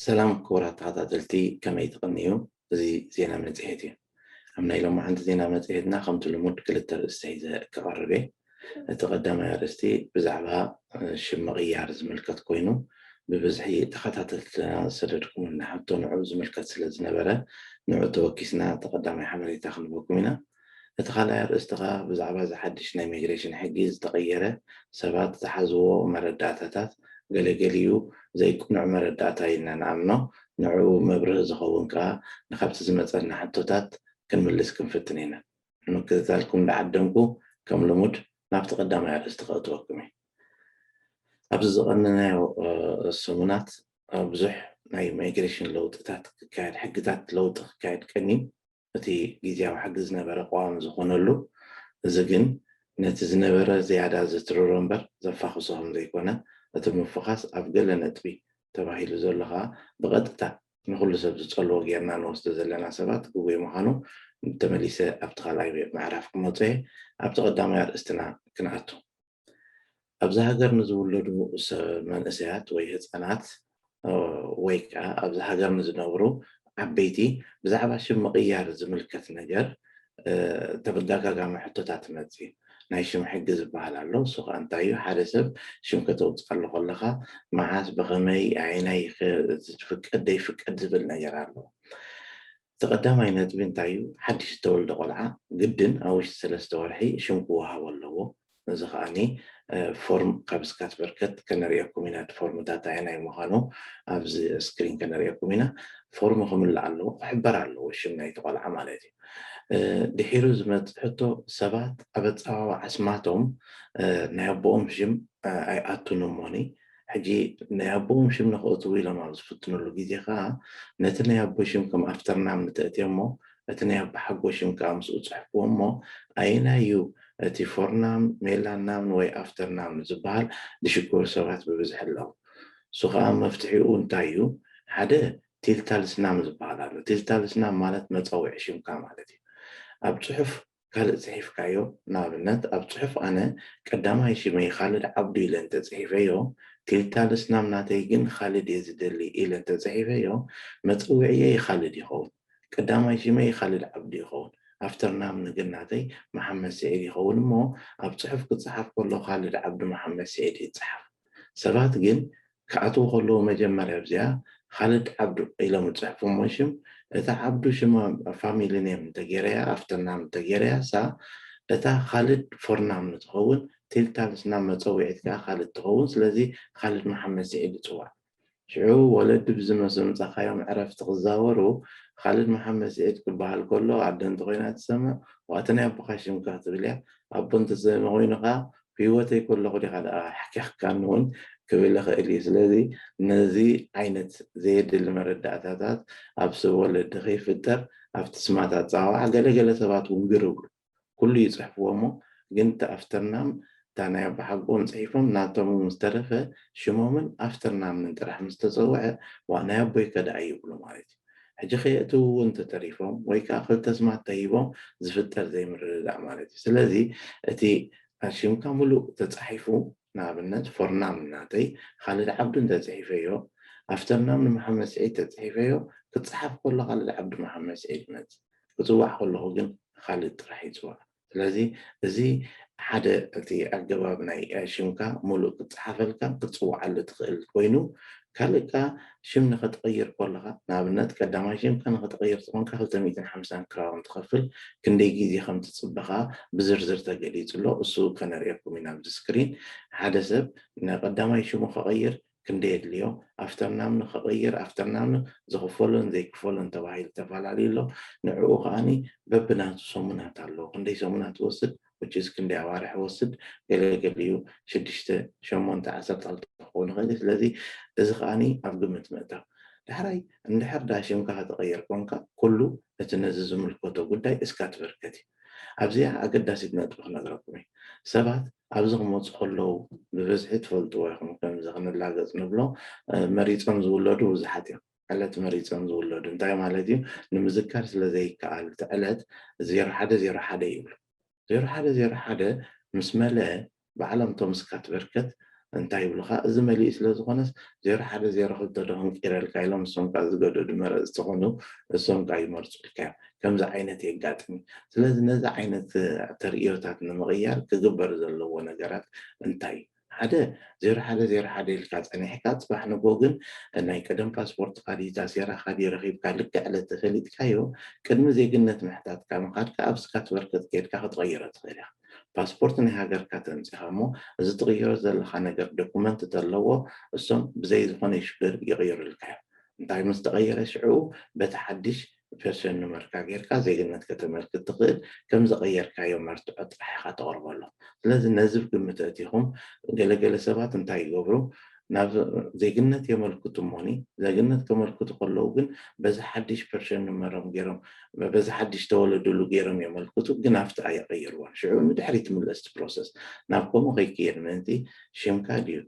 ሰላም ክቡራት ተኸታተልቲ ከመይ ትቕንዩ? እዚ ዜና መጽሔት እዩ። ኣብ ናይ ሎሚ ሓንቲ ዜና መጽሔትና ከምቲ ልሙድ ክልተ ርእስቲ ሒዘ ክቐርብ እየ። እቲ ቀዳማይ ኣርእስቲ ብዛዕባ ሽምቕያር ዝምልከት ኮይኑ ብብዝሒ ተኸታተልትና ዝሰደድኩምና ሕቶ ንዑ ዝምልከት ስለ ዝነበረ ንዑ ተወኪስና ተቐዳማይ ሓበሬታ ክንበኩም ኢና። እቲ ካልኣይ ኣርእስቲ ኸ ብዛዕባ ዝሓድሽ ናይ ኢሚግሬሽን ሕጊ ዝተቐየረ ሰባት ዝሓዝዎ መረዳእታታት ገለገሊኡ ዘይቁኑዕ መረዳእታ ኢልና ንኣምኖ ንዑ መብርህ ዝኸውን ከዓ ንኻብቲ ዝመፀና ሕቶታት ክንምልስ ክንፍትን ኢና። ንምክትታልኩም እንዳዓደምኩ ከም ልሙድ ናብቲ ቀዳማይ ኣርእስቲ ከእትወኩም እየ። ኣብዚ ዝቐነናዮ ሰሙናት ብዙሕ ናይ ኢሚግሬሽን ለውጥታት ክካየድ ሕግታት ለውጢ ክካየድ ቀኒ እቲ ግዝያዊ ሕጊ ዝነበረ ቀዋሚ ዝኾነሉ እዚ ግን ነቲ ዝነበረ ዝያዳ ዝትርሮ እምበር ዘፋኽሶ ከም ዘይኮነ እቲ ምፍኻስ ኣብ ገለ ነጥቢ ተባሂሉ ዘሎ ከዓ ብቐጥታ ንኩሉ ሰብ ዝፀልዎ ጌርና ንወስዶ ዘለና ሰባት ግቡይ ምዃኑ ተመሊሰ ኣብቲ ካልኣይ ምዕራፍ ክመፅእ እየ። ኣብቲ ቀዳማይ ኣርእስትና ክንኣቱ። ኣብዚ ሃገር ንዝውለዱ መንእሰያት ወይ ህፃናት ወይ ከዓ ኣብዚ ሃገር ንዝነብሩ ዓበይቲ ብዛዕባ ሽምቕያር ዝምልከት ነገር ተደጋጋሚ ሕቶታት መፅእ እዩ። ናይ ሽም ሕጊ ዝበሃል ኣሎ። እሱ ከዓ እንታይ እዩ? ሓደ ሰብ ሽም ከተውፅኣሉ ከለኻ መዓዝ ብኸመይ ዓይናይ ዝፍቀድ ዘይፍቀድ ዝብል ነገር ኣሎ። ተቐዳማይ ነጥቢ እንታይ እዩ? ሓድሽ ዝተወልደ ቆልዓ ግድን ኣብ ውሽጢ 3 ወርሒ ሽም ክወሃቦ ኣለዎ። እዚ ከዓኒ ፎርም ካብ ስካት በርከት ከነሪአኩም ኢና። ፎርምታት ዓይናይ ምዃኑ ኣብዚ ስክሪን ከነሪአኩም ኢና። ፎርም ክምላእ ኣለዎ፣ ክሕበር ኣለዎ ሽም ናይቲ ቆልዓ ማለት እዩ። ድሒሩ ዝመፅእ ሕቶ ሰባት ኣብ ኣፀዋውዓ ስማቶም ናይ ኣቦኦም ሽም ኣይኣቱን እሞኒ ሕጂ ናይ ኣቦኦም ሽም ንኽእትዉ ኢሎም ኣብ ዝፍትንሉ ግዜ ከዓ ነቲ ናይ ኣቦ ሽም ከም ኣፍተርናም ንተእትዮ እሞ እቲ ናይ ኣቦ ሓጎ ሽም ከዓ ምስኡ ፅሕፍዎ እሞ ኣይናዩ እቲ ፎርናም ሜላናም ወይ ኣፍተርናም ዝበሃል ዝሽግሩ ሰባት ብብዝሒ ኣለዉ። እሱ ከዓ መፍትሒኡ እንታይ እዩ? ሓደ ቲልታልስናም ዝበሃል ኣሎ። ቲልታልስናም ማለት መፀውዒ ሽምካ ማለት እዩ። ኣብ ፅሑፍ ካልእ ፅሒፍካዮ ንኣብነት ኣብ ፅሑፍ ኣነ ቀዳማይ ሽመይ ኻልድ ዓብዱ ኢለ እንተፅሒፈዮ ቲልታልስናም ናተይ ግን ኻልድ እየ ዝደሊ ኢለ እንተፅሒፈዮ መፀውዒየ ይኻልድ ይኸውን፣ ቀዳማይ ሽመይ ኻልድ ዓብዱ ይኸውን፣ ኣፍተርናም ግን ናተይ መሓመድ ሰዒድ ይኸውን እሞ ኣብ ፅሑፍ ክፅሓፍ ከሎ ኻልድ ዓብዱ መሓመድ ሰዒድ ይፅሓፍ። ሰባት ግን ክኣትዉ ከለዉ መጀመርያ ኣብዚኣ ኻልድ ዓብዱ ኢሎም ዝፅሕፉ እሞ ሽም እታ ዓብዱ ሽማ ፋሚሊ ኔም እንተገይረያ ኣፍተርናም እንተገይረያ ሳ እታ ኻልድ ፎርናም ንትኸውን ቲልታልስናም መፀውዒት ከዓ ኻልድ ትኸውን። ስለዚ ኻልድ መሓመድ ሰዒድ ይፅዋዕ። ሽዑ ወለዲ ብዝመፅካዮም ዕረፍቲ ክዛወሩ ኻልድ መሓመድ ሰዒድ ክበሃል ከሎ ኣደ እንተኮይና ትሰምዕ ዋእቲ ናይ ኣቦኻ ሽምካ ትብል እያ። ኣቦ እንተሰምዕ ኮይኑ ከዓ ብሂወተይ ከለኹ ዲኻ ሓኪኽካኒ እውን ክብል ይኽእል እዩ። ስለዚ ነዚ ዓይነት ዘየድሊ መረዳእታታት ኣብ ሰብ ወለዲ ከይፍጠር ኣብቲ ስማት ኣፀዋውዓ ገለገለ ሰባት እውን ግር ይብሉ ኩሉ ይፅሕፍዎ እሞ ግን ተኣፍተርናም እታ ናይ ኣቦ ሓጎም ፅሒፎም ናቶም ምስተረፈ ሽሞምን ኣፍተርናምን ጥራሕ ምስተፀውዐ ዋ ናይ ኣቦይ ከዳኣ ይብሉ ማለት እዩ። ሕጂ ከየእትው እውን ተተሪፎም ወይ ከዓ ክልተ ስማት ተሂቦም ዝፍጠር ዘይምርድዳእ ማለት እዩ። ስለዚ እቲ ሽምካ ሙሉእ ተፃሒፉ ንኣብነት ፎርናም ናተይ ኻልድ ዓብዱ እንተፅሒፈዮ ኣፍተርናም ንመሓመድ ሰዒድ ተፅሒፈዮ ክፅሓፍ ከሎ ኻልድ ዓብዱ መሓመድ ሰዒድ ይመፅእ፣ ክፅዋዕ ከለኹ ግን ኻልድ ጥራሕ ይፅዋዕ። ስለዚ እዚ ሓደ እቲ ኣገባብ ናይ ሽምካ ሙሉእ ክፅሓፈልካ ክፅዋዓሉ ትኽእል ኮይኑ ካልእ ከዓ ሽም ንኽትቕይር ከለኻ ንኣብነት ቀዳማይ ሽምካ ንኽትቕይር ዝኾንካ 250 ክራውን ትኸፍል ክንደይ ግዜ ከም ትፅበኻ ብዝርዝር ተገሊፁሎ እሱ ከነሪአኩም ኢና ኣብዚ ስክሪን። ሓደ ሰብ ንቀዳማይ ሽሙ ክቕይር ክንደይ የድልዮ፣ ኣፍተርናም ንኽቕይር ኣፍተርናም ዝኽፈሎን ዘይክፈሎን ተባሂሉ ተፈላለዩ ኣሎ። ንዕኡ ከዓኒ በብናቱ ሰሙናት ኣለዎ። ክንደይ ሰሙናት ትወስድ ውጭስ ክንደይ ኣዋርሕ ወስድ ገለገሊኡ 6 8 12 ክኸውን ይኽእል። ስለዚ እዚ ከዓኒ ኣብ ግምት ምእታው ዳሕራይ እንድሕር ዳ ሽምካ ክትቕይር ኮንካ ኩሉ እቲ ነዚ ዝምልከቶ ጉዳይ እስካ ትበርከት እዩ። ኣብዚኣ ኣገዳሲት ነጥቢ ክነግረኩም እየ። ሰባት ኣብዚ ክመፁ ከለዉ ብበዝሒ ትፈልጥዎ ኢኹም ከምዚ ክንላገፅ ንብሎ መሪፆም ዝውለዱ ብዙሓት እዮም። ዕለት መሪፆም ዝውለዱ እንታይ ማለት እዩ? ንምዝካር ስለዘይከኣል እቲ ዕለት 0101 ይብሉ። 0101 ምስ መለአ ባዕሎም ቶም ስካት በርከት እንታይ ይብሉኻ እዚ መሊኡ ስለ ዝኾነስ 0-1 0-2 ደኹም ቂረልካ ኢሎም እሶም ከዓ ዝገደዱ መረፅቲ ዝኾኑ እሶም ከዓ ይመርፁልካ እዮም ከምዚ ዓይነት የጋጥም ስለዚ ነዚ ዓይነት ተርእዮታት ንምቕያር ክግበር ዘለዎ ነገራት እንታይ ሓደ 0-1 0-1 ኢልካ ፀኒሕካ ፅባሕ ንጎ ግን ናይ ቀደም ፓስፖርት ካዲታ ሴራኻ ረኺብካ ልክዕ ዕለት ተፈሊጥካዮ ቅድሚ ዜግነት ምሕታትካ ምኻድካ ኣብ ስካት በርከት ከድካ ክትቕይሮ ትኽእል ኢኻ ፓስፖርት ናይ ሃገርካ ተምፂኻ እሞ እዚ ትቕይሮ ዘለካ ነገር ዶኩመንት ዘለዎ እሶም ብዘይ ዝኾነ ሽግር ይቕይሩልካ እዮም እንታይ ምስ ተቐየረ ሽዑ በቲ ሓድሽ ፐርሰን ንመርካ ጌርካ ዜግነት ከተመልክት ትኽእል ከም ዘቐየርካዮ መርትዖ ጥራሕ ኢኻ ተቕርበሎ ስለዚ ነዚ ብግምት ኣእቲኹም ገለገለ ሰባት እንታይ ይገብሩ ናብ ዜግነት የመልክቱ እሞኒ ዜግነት ከመልክቱ ከለዉ ግን በዚ ሓድሽ ፐርሰን ንመሮም ገይሮም በዚ ሓድሽ ተወለድሉ ገይሮም የመልክቱ ግን ኣብቲ ኣይቕይርዎን ሽዑ ንድሕሪት ምለስቲ ፕሮሰስ ናብ ከምኡ ከይክየድ ምእንቲ ሽምካ ድዩ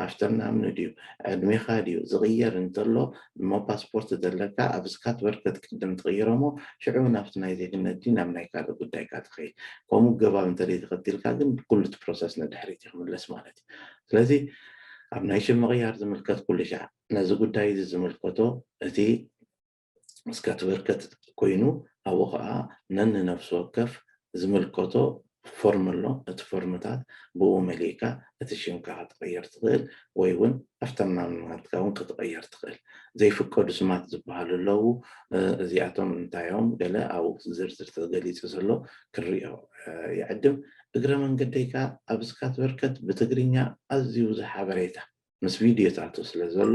ኣፍተርናምኒ ድዩ ዕድሜኻ ድዩ ዝቕየር እንተሎ እሞ ፓስፖርት ዘለካ ኣብ ስካት በርከት ቅድም ትቕይሮሞ ሽዑ ናብቲ ናይ ዜግነት ድዩ ናብ ናይ ካልእ ጉዳይካ ትኸይድ ከምኡ ገባብ እንተደይ ተኸቲልካ ግን ኩልቲ ፕሮሰስ ንድሕሪት ይኽምለስ ማለት እዩ ስለዚ ኣብ ናይ ሽም ምቕያር ዝምልከት ኩሉ ሻዕ ነዚ ጉዳይ እዚ ዝምልከቶ እቲ ስካት በርከት ኮይኑ ኣብኡ ከዓ ነንነፍሲ ወከፍ ዝምልከቶ ፎርም ኣሎ እቲ ፎርምታት ብኡ መሊእካ እቲ ሽምካ ክትቕየር ትኽእል ወይ እውን ኣፍተርናምካ እውን ክትቕየር ትኽእል ዘይፍቀዱ ስማት ዝበሃሉ ኣለዉ እዚኣቶም እንታዮም ገለ ኣብኡ ዝርዝር ተገሊፁ ዘሎ ክሪኦ ይዕድም እግረ መንገደይካ ኣብ ስካት በርከት ብትግርኛ ኣዝዩ ብዙሕ ሓበሬታ ምስ ቪድዮታቱ ስለ ዘሎ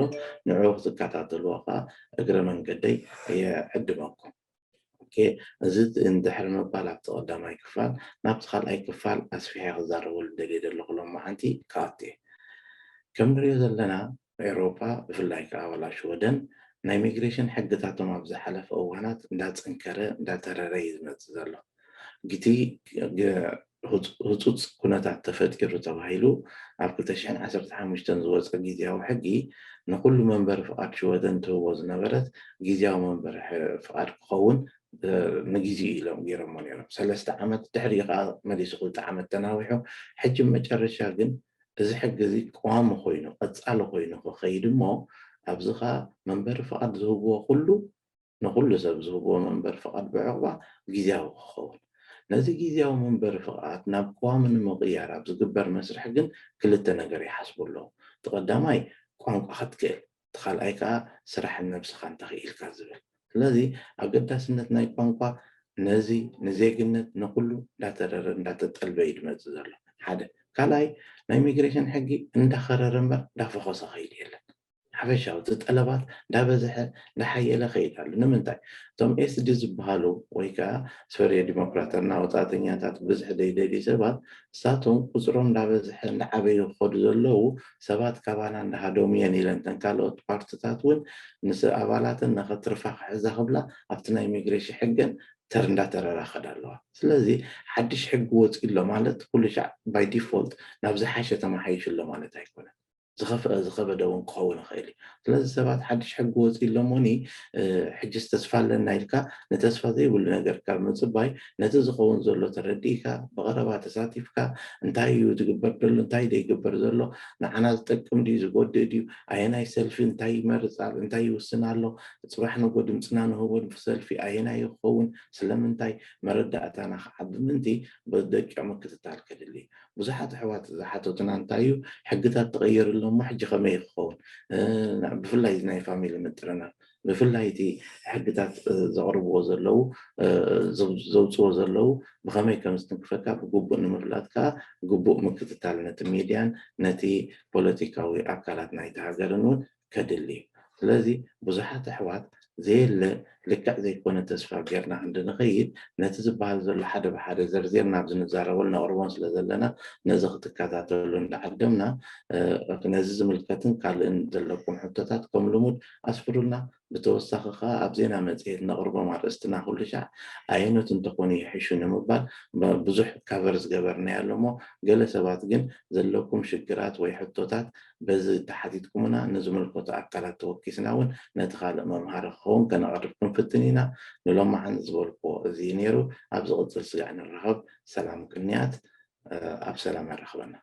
ንዑ ክትከታተልዎ ከዓ እግረ መንገደይ የዕድመኩም እዚ እንድሕሪ ምባል ኣብቲ ቀዳማይ ክፋል ናብቲ ካልኣይ ክፋል ኣስፊሐ ክዛረበሉ ደልየ ዘለኹ ሎማዓንቲ ካኣት እየ ከም ንሪኦ ዘለና ኤውሮፓ ብፍላይ ከዓ ወላሽ ወደን ናይ ሚግሬሽን ሕግታቶም ኣብ ዝሓለፈ እዋናት እንዳፀንከረ እንዳተረረ እዩ ዝመፅእ ዘሎ ግቲ ህፁፅ ኩነታት ተፈጢሩ ተባሂሉ ኣብ 2015 ዝወፀ ጊዜያዊ ሕጊ ንኩሉ መንበሪ ፍቃድ ሽወደን ትህቦ ዝነበረት ጊዜያዊ መንበሪ ፍቃድ ክኸውን ንግዚኡ ኢሎም ገይሮሞ ነይሮም 3 ዓመት ድሕሪ ከዓ መሊሱ 2 ዓመት ተናዊሑ ሕጂ መጨረሻ ግን እዚ ሕጊ እዚ ቀዋሚ ኮይኑ ቀፃሊ ኮይኑ ክኸይድ እሞ ኣብዚ ከዓ መንበሪ ፍቃድ ዝህብዎ ኩሉ ንኩሉ ሰብ ዝህብዎ መንበሪ ፍቃድ ብዕቑባ ጊዜያዊ ክኸውን ነዚ ጊዜያዊ መንበሪ ፍቃድ ናብ ቀዋሚ ንምቕያር ኣብ ዝግበር መስርሕ ግን ክልተ ነገር ይሓስቡ ኣለዉ እቲ ቀዳማይ ቋንቋ ክትክእል እቲ ካልኣይ ከዓ ስራሕ ነብስኻ እንተኽኢልካ ዝብል ስለዚ ኣገዳስነት ናይ ቋንቋ ነዚ ንዜግነት ንኩሉ እንዳተረረ እንዳተጠልበ እዩ ዝመፅእ ዘሎ ሓደ ካልኣይ ናይ ሚግሬሽን ሕጊ እንዳኸረረ እምበር እንዳፈኾሰ ኸይድ የለን ሓፈሻዊ እቲ ጠለባት እንዳበዝሐ እንዳሓየለ ኸይድ ኣሎ ንምንታይ እቶም ኤስዲ ዝበሃሉ ወይ ከዓ ስፈርየ ዲሞክራተርና ወፃእተኛታት ብዙሕ ደይደልዩ ሰባት እሳቶም ቁፅሮም እንዳበዝሐ እንዳዓበዩ ክኸዱ ዘለዉ ሰባት ካባና እንዳሃዶም እየን ኢለን ተን ካልኦት ፓርትታት እውን ምስ ኣባላትን ንኸትርፋ ክሕዛ ክብላ ኣብቲ ናይ ሚግሬሽን ሕገን ተር እንዳተረራ ኸዳ ኣለዋ ስለዚ ሓድሽ ሕጊ ወፂኡ ኣሎ ማለት ኩሉ ሻዕ ባይ ዲፎልት ናብ ዝሓሸ ተመሓይሹ ኣሎ ማለት ኣይኮነን ዝኸፍአ ዝኸበደ እውን ክኸውን ይኽእል እዩ ስለዚ ሰባት ሓድሽ ሕጊ ወፂኡ እሎሞኒ ሕጂ ተስፋ ኣለና ኢልካ ንተስፋ ዘይብሉ ነገር ካብ ምፅባይ ነቲ ዝኸውን ዘሎ ተረዲእካ ብቐረባ ተሳቲፍካ እንታይ እዩ ዝግበር ዘሎ እንታይ ዘይግበር ዘሎ ንዓና ዝጠቅም ድዩ ዝጎድእ ድዩ ኣየናይ ሰልፊ እንታይ ይመርፃል እንታይ ይውስን ኣሎ ፅባሕ ንጎ ድምፅና ንህቦ ሰልፊ ኣየናይ ይኸውን ስለምንታይ መረዳእታና ከዓ ብምንቲ በደቂቕ ምክትታል ከድሊ ብዙሓት ኣሕዋት ዝሓተቱና እንታይ እዩ ሕግታት ተቐይሩሎም እሞ ሕጂ ከመይ ክኸውን ብፍላይ ናይ ፋሚሊ ምጥርና ብፍላይ እቲ ሕግታት ዘቕርብዎ ዘለዉ ዘውፅዎ ዘለዉ ብኸመይ ከም ዝትንክፈካ ብግቡእ ንምፍላጥ ከዓ ግቡእ ምክትታል ነቲ ሚድያን ነቲ ፖለቲካዊ ኣካላት ናይቲ ሃገርን እውን ከድሊ እዩ ስለዚ ብዙሓት ኣሕዋት ዘየለ ልክዕ ዘይኮነ ተስፋ ጌርና እንድንኸይድ ነቲ ዝበሃል ዘሎ ሓደ ብሓደ ዘርዚርና ኣብ ዝንዛረበሉ ነቕርቦን ስለ ዘለና ነዚ ክትከታተሉ እንዳዓደምና ነዚ ዝምልከትን ካልእን ዘለኩም ሕቶታት ከም ልሙድ ኣስፍሩልና ብተወሳኺ ከዓ ኣብ ዜና መፅሄት ነቕርቦም ኣርእስትና ኩሉ ሻዕ ኣየነት እንተኾኑ ይሕሹ ንምባል ብዙሕ ካቨር ዝገበርና ኣሎ እሞ ገለ ሰባት ግን ዘለኩም ሽግራት ወይ ሕቶታት በዚ ተሓቲትኩምና ንዝምልከቱ ኣካላት ተወኪስና እውን ነቲ ካልእ መምሃሪ ክኸውን ከነቕርብ ክንፍትን ኢና ንሎማዓን ዝበልክዎ እዚ ነይሩ ኣብ ዝቕፅል ስጋዕ ንራኸብ ሰላም ቅንያት ኣብ ሰላም ያረኽበና